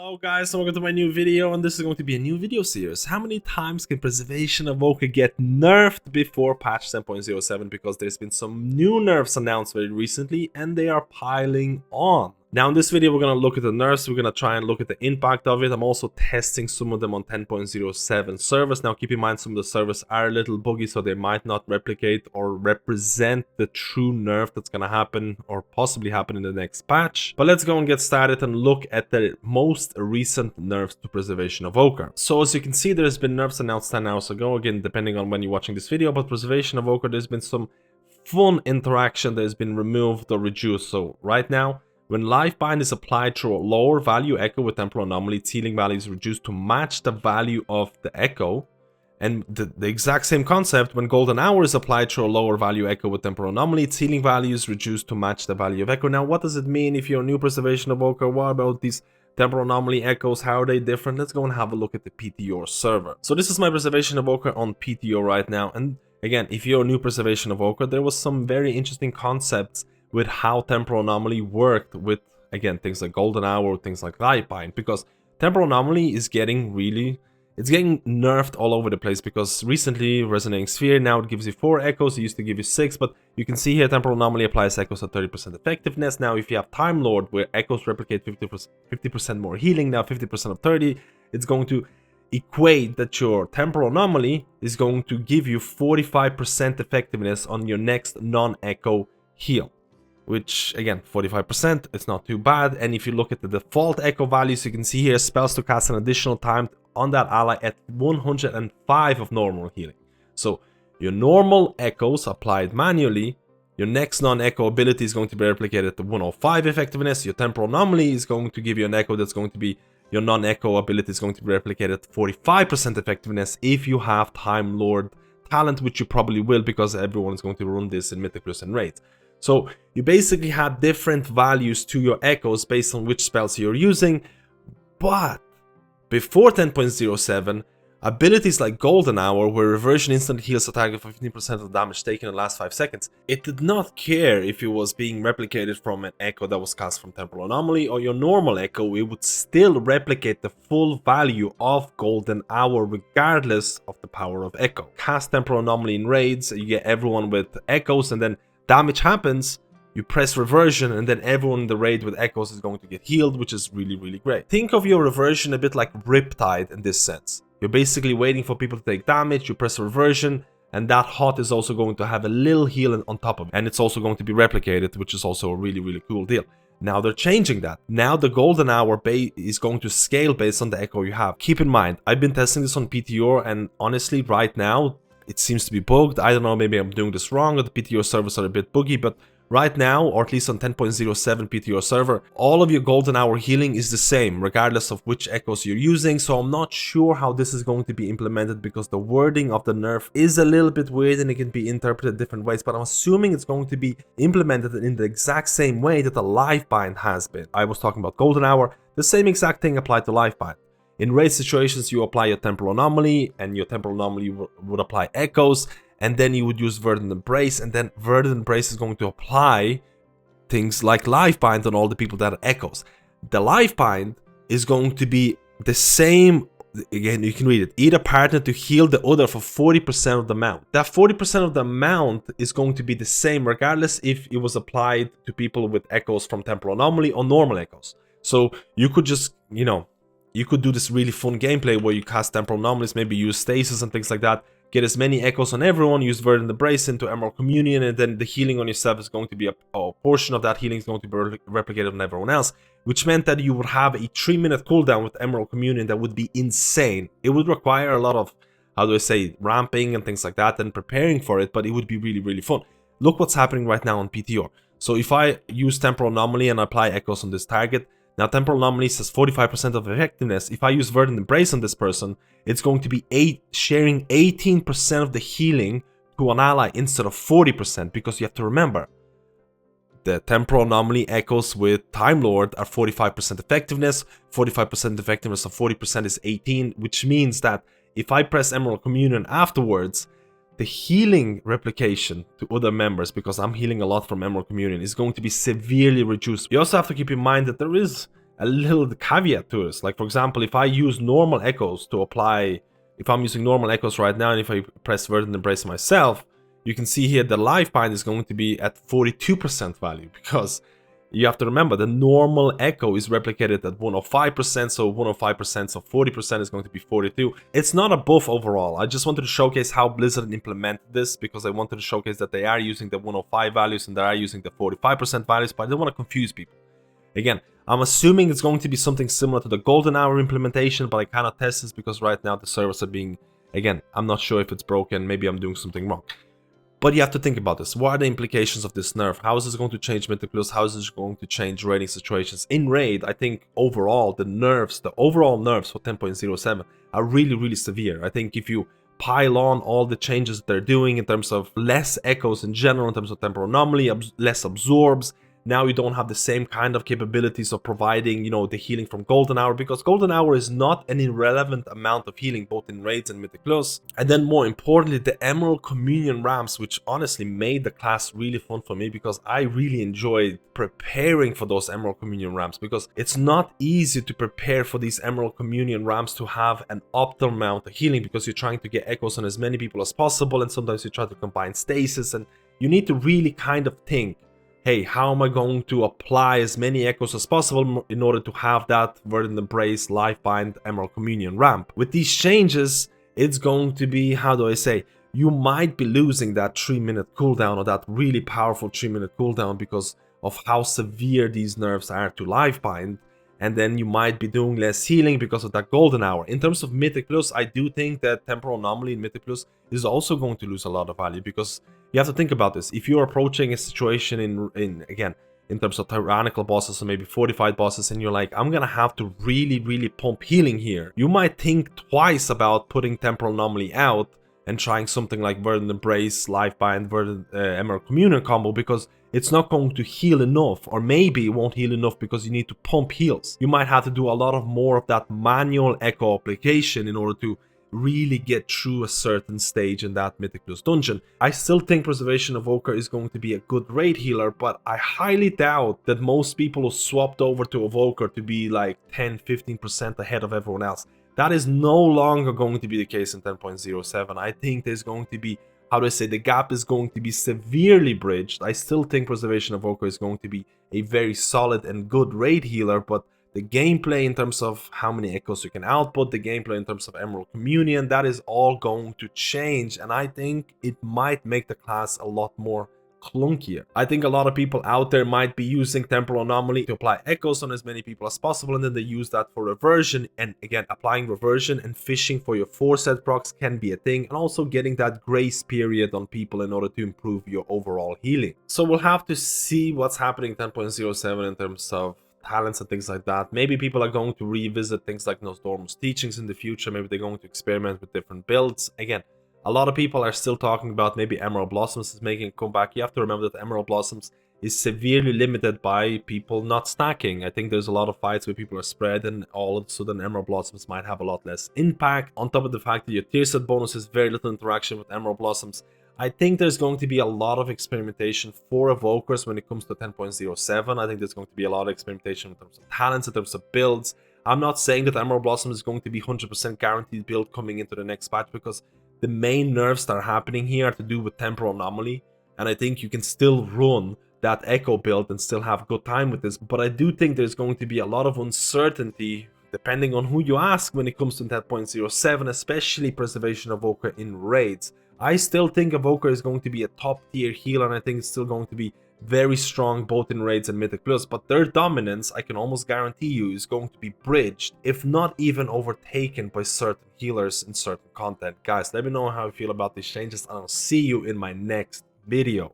Hello guys, and welcome to my new video, and this is going to be a new video series. How many times can Preservation Evoker get nerfed before patch 10.07? Because there's been some new nerfs announced very recently and they are piling on. Now in this video we're going to look at the nerfs, we're going to try and look at the impact of it. I'm also testing some of them on 10.07 servers. Now keep in mind some of the servers are a little buggy, so they might not replicate or represent the true nerf that's going to happen or possibly happen in the next patch. But let's go and get started and look at the most recent nerfs to Preservation Evoker. So as you can see, there's been nerfs announced 10 hours ago, again depending on when you're watching this video, but Preservation Evoker, there's been some fun interaction that has been removed or reduced. So right now, when life bind is applied through a lower value echo with temporal anomaly, its healing value is reduced to match the value of the echo. And the exact same concept, when golden hour is applied through a lower value echo with temporal anomaly, its healing value is reduced to match the value of echo. Now what does it mean if you're a new Preservation Evoker? What about these temporal anomaly echoes? How are they different? Let's go and have a look at the PTO server. So this is my Preservation Evoker on PTO right now. And again, if you're a new Preservation Evoker, there was some very interesting concepts with how temporal anomaly worked with, again, things like golden hour, things like life bind, because temporal anomaly is getting nerfed all over the place. Because recently Resonating Sphere, now it gives you 4 echoes, it used to give you 6, but you can see here temporal anomaly applies echoes at 30% effectiveness. Now if you have Time Lord, where echoes replicate 50% more healing, now 50% of 30, it's going to equate that your temporal anomaly is going to give you 45% effectiveness on your next non-echo heal. Which, again, 45%, it's not too bad. And if you look at the default echo values, you can see here spells to cast an additional time on that ally at 105 of normal healing. So your normal echoes applied manually, your next non-echo ability is going to be replicated at 105 effectiveness. Your temporal anomaly is going to give you an echo that's going to be, your non-echo ability is going to be replicated at 45% effectiveness if you have Time Lord talent, which you probably will, because everyone is going to run this in Mythic and Raids. So you basically had different values to your echoes based on which spells you're using. But before 10.07, abilities like Golden Hour, where reversion instant heals a target for 15% of the damage taken in the last 5 seconds, it did not care if it was being replicated from an echo that was cast from Temporal Anomaly or your normal echo. It would still replicate the full value of Golden Hour regardless of the power of echo. Cast Temporal Anomaly in raids, you get everyone with echoes, and then damage happens, you press reversion, and then everyone in the raid with echoes is going to get healed, which is really, really great. Think of your reversion a bit like Riptide in this sense. You're basically waiting for people to take damage, you press reversion, and that hot is also going to have a little heal on top of it. And it's also going to be replicated, which is also a really, really cool deal. Now they're changing that. Now the golden hour is going to scale based on the echo you have. Keep in mind, I've been testing this on PTO, and honestly, right now, it seems to be bugged. I don't know, maybe I'm doing this wrong, or the PTO servers are a bit buggy, but right now, or at least on 10.07 PTO server, all of your golden hour healing is the same, regardless of which echoes you're using. So I'm not sure how this is going to be implemented, because the wording of the nerf is a little bit weird and it can be interpreted different ways, but I'm assuming it's going to be implemented in the exact same way that the life bind has been. I was talking about golden hour, the same exact thing applied to life bind. In raid situations, you apply your temporal anomaly, and your temporal anomaly would apply echoes, and then you would use Verdant Embrace, and then Verdant Embrace is going to apply things like life bind on all the people that are echoes. The life bind is going to be the same, again, you can read it, either partner to heal the other for 40% of the amount. That 40% of the amount is going to be the same regardless if it was applied to people with echoes from temporal anomaly or normal echoes. So you could just, you could do this really fun gameplay where you cast temporal anomalies, maybe use stasis and things like that, get as many echoes on everyone, use Verdant Embrace into Emerald Communion, and then the healing on yourself is going to be a portion of that healing is going to be replicated on everyone else, which meant that you would have a 3-minute cooldown with Emerald Communion that would be insane. It would require a lot of, how do I say, ramping and things like that and preparing for it, but it would be really, really fun. Look what's happening right now on PTO. So if I use Temporal Anomaly and apply echoes on this target, now Temporal Anomaly says 45% of effectiveness. If I use Verdant Embrace on this person, it's going to be sharing 18% of the healing to an ally instead of 40%, because you have to remember, the Temporal Anomaly echoes with Time Lord are 45% effectiveness. 45% effectiveness of 40% is 18, which means that if I press Emerald Communion afterwards, the healing replication to other members, because I'm healing a lot from Emerald Communion, is going to be severely reduced. You also have to keep in mind that there is a little caveat to this. Like, for example, if I use normal echoes to apply, if I'm using normal echoes right now, and if I press Verdant Embrace myself, you can see here the life bind is going to be at 42% value, because you have to remember the normal echo is replicated at 105%, so 105%, so 40% is going to be 42. It's not a buff overall. I just wanted to showcase how Blizzard implemented this, because I wanted to showcase that they are using the 105 values and they are using the 45% values, but I don't want to confuse people. Again, I'm assuming it's going to be something similar to the Golden Hour implementation, but I cannot test this because right now the servers are being, again, I'm not sure if it's broken, maybe I'm doing something wrong. But you have to think about this. What are the implications of this nerf? How is this going to change Mythic Plus? How is this going to change raiding situations? In raid, I think overall, the overall nerfs for 10.07 are really, really severe. I think if you pile on all the changes that they're doing in terms of less echoes in general, in terms of temporal anomaly, less absorbs, now you don't have the same kind of capabilities of providing, you know, the healing from Golden Hour, because Golden Hour is not an irrelevant amount of healing both in raids and Mythic Plus. And then more importantly, the Emerald Communion ramps, which honestly made the class really fun for me, because I really enjoyed preparing for those Emerald Communion ramps, because it's not easy to prepare for these Emerald Communion ramps to have an optimal amount of healing, because you're trying to get echoes on as many people as possible, and sometimes you try to combine stasis, and you need to really kind of think, hey, how am I going to apply as many echoes as possible in order to have that Verdant Embrace, Lifebind, Emerald Communion ramp? With these changes, it's going to be, how do I say, you might be losing that 3-minute cooldown, or that really powerful 3-minute cooldown, because of how severe these nerfs are to Lifebind. And then you might be doing less healing because of that Golden Hour. In terms of Mythic Plus, I do think that Temporal Anomaly in Mythic Plus is also going to lose a lot of value, because you have to think about this. If you're approaching a situation in terms of tyrannical bosses or maybe fortified bosses, and you're like, I'm gonna have to really pump healing here, you might think twice about putting Temporal Anomaly out and trying something like Verdant Embrace, Lifebind, Verdant Emerald Communion combo, because it's not going to heal enough, or maybe it won't heal enough because you need to pump heals. You might have to do a lot of more of that manual echo application in order to really get through a certain stage in that Mythic Plus dungeon. I still think Preservation Evoker is going to be a good raid healer, but I highly doubt that most people who swapped over to Evoker to be like 10-15% ahead of everyone else. That is no longer going to be the case in 10.07. I think there's going to be, how do I say, the gap is going to be severely bridged. I still think Preservation Evoker is going to be a very solid and good raid healer, but the gameplay in terms of how many echoes you can output, the gameplay in terms of Emerald Communion, that is all going to change, and I think it might make the class a lot more clunkier. I think a lot of people out there might be using Temporal Anomaly to apply echoes on as many people as possible, and then they use that for reversion. And again, applying reversion and fishing for your 4-set procs can be a thing, and also getting that grace period on people in order to improve your overall healing. So we'll have to see what's happening in 10.07 in terms of talents and things like that. Maybe people are going to revisit things like Nosdormu's teachings in the future. Maybe they're going to experiment with different builds. Again, a lot of people are still talking about maybe Emerald Blossoms is making a comeback. You have to remember that Emerald Blossoms is severely limited by people not stacking. I think there's a lot of fights where people are spread, and all of a sudden Emerald Blossoms might have a lot less impact. On top of the fact that your tier set bonus has very little interaction with Emerald Blossoms, I think there's going to be a lot of experimentation for Evokers when it comes to 10.07. I think there's going to be a lot of experimentation in terms of talents, in terms of builds. I'm not saying that Emerald Blossom is going to be 100% guaranteed build coming into the next patch, because the main nerfs that are happening here are to do with Temporal Anomaly, and I think you can still run that Echo build and still have good time with this. But I do think there's going to be a lot of uncertainty depending on who you ask when it comes to 10.07, especially Preservation Evoker in raids. I still think Evoker is going to be a top tier healer, and I think it's still going to be very strong both in raids and Mythic Plus, but their dominance, I can almost guarantee you, is going to be bridged, if not even overtaken, by certain healers in certain content. Guys, let me know how you feel about these changes, and I'll see you in my next video.